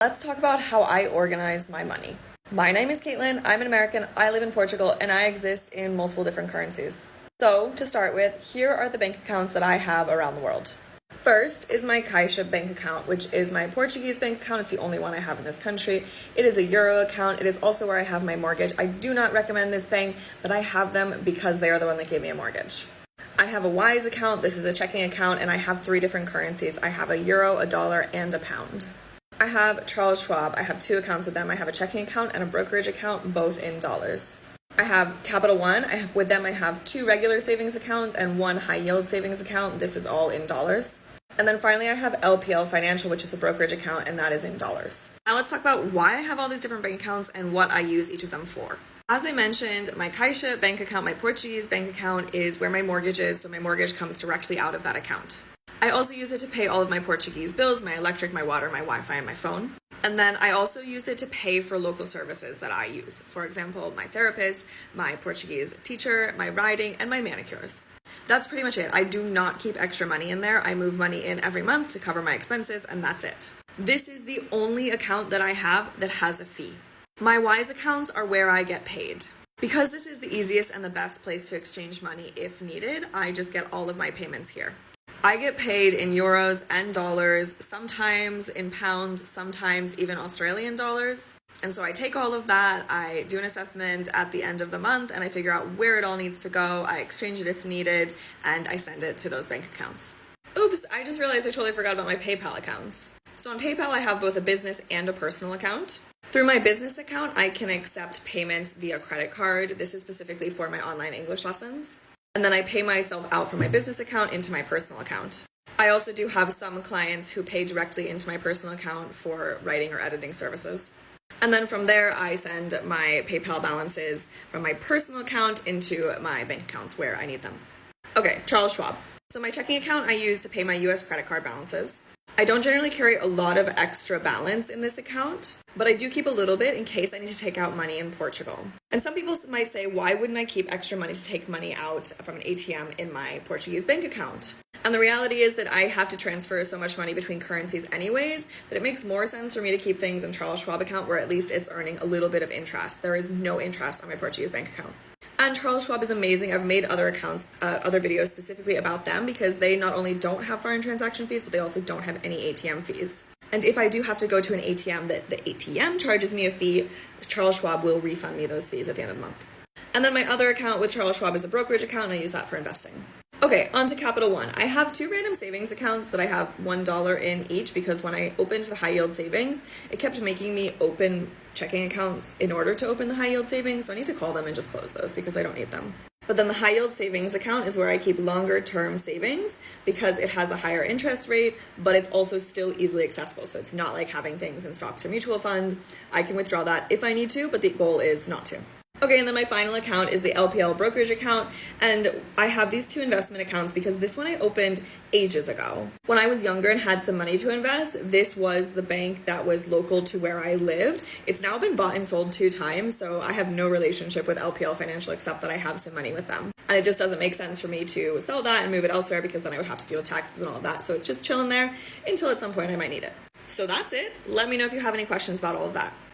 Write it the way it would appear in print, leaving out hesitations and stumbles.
Let's talk about how I organize my money. My name is Caitlin, I'm an American, I live in Portugal, and I exist in multiple different currencies. So, to start with, here are the bank accounts that I have around the world. First is my Caixa bank account, which is my Portuguese bank account. It's the only one I have in this country. It is a Euro account. It is also where I have my mortgage. I do not recommend this bank, but I have them because they are the one that gave me a mortgage. I have a Wise account. This is a checking account, and I have 3 different currencies. I have a euro, a dollar, and a pound. I have Charles Schwab. I have 2 accounts with them. I have a checking account and a brokerage account, both in dollars. I have Capital One. With them I have 2 regular savings accounts and 1 high yield savings account. This is all in dollars. And then finally I have LPL Financial, which is a brokerage account, and that is in dollars. Now let's talk about why I have all these different bank accounts and what I use each of them for. As I mentioned, my Caixa bank account, my Portuguese bank account, is where my mortgage is, so my mortgage comes directly out of that account. I also use it to pay all of my Portuguese bills, my electric, my water, my Wi-Fi, and my phone. And then I also use it to pay for local services that I use. For example, my therapist, my Portuguese teacher, my riding, and my manicures. That's pretty much it. I do not keep extra money in there. I move money in every month to cover my expenses, and that's it. This is the only account that I have that has a fee. My Wise accounts are where I get paid. Because this is the easiest and the best place to exchange money if needed, I just get all of my payments here. I get paid in euros and dollars, sometimes in pounds, sometimes even Australian dollars. And so I take all of that, I do an assessment at the end of the month, and I figure out where it all needs to go. I exchange it if needed, and I send it to those bank accounts. Oops, I just realized I totally forgot about my PayPal accounts. So on PayPal, I have both a business and a personal account. Through my business account, I can accept payments via credit card. This is specifically for my online English lessons. And then I pay myself out from my business account into my personal account. I also do have some clients who pay directly into my personal account for writing or editing services. And then from there, I send my PayPal balances from my personal account into my bank accounts where I need them. Okay, Charles Schwab. So my checking account I use to pay my US credit card balances. I don't generally carry a lot of extra balance in this account, but I do keep a little bit in case I need to take out money in Portugal. And some people might say, why wouldn't I keep extra money to take money out from an ATM in my Portuguese bank account? And the reality is that I have to transfer so much money between currencies anyways, that it makes more sense for me to keep things in Charles Schwab account where at least it's earning a little bit of interest. There is no interest on my Portuguese bank account. And Charles Schwab is amazing. I've made other videos specifically about them because they not only don't have foreign transaction fees, but they also don't have any ATM fees. And if I do have to go to an ATM that the ATM charges me a fee, Charles Schwab will refund me those fees at the end of the month. And then my other account with Charles Schwab is a brokerage account, and I use that for investing. Okay, on to Capital One. I have 2 random savings accounts that I have $1 in each because when I opened the high yield savings, it kept making me open checking accounts in order to open the high yield savings. So I need to call them and just close those because I don't need them. But then the high yield savings account is where I keep longer term savings because it has a higher interest rate, but it's also still easily accessible. So it's not like having things in stocks or mutual funds. I can withdraw that if I need to, but the goal is not to. Okay, and then my final account is the LPL Brokerage Account, and I have these 2 investment accounts because this one I opened ages ago. When I was younger and had some money to invest, this was the bank that was local to where I lived. It's now been bought and sold 2 times, so I have no relationship with LPL Financial except that I have some money with them. And it just doesn't make sense for me to sell that and move it elsewhere because then I would have to deal with taxes and all of that, so it's just chilling there until at some point I might need it. So that's it. Let me know if you have any questions about all of that.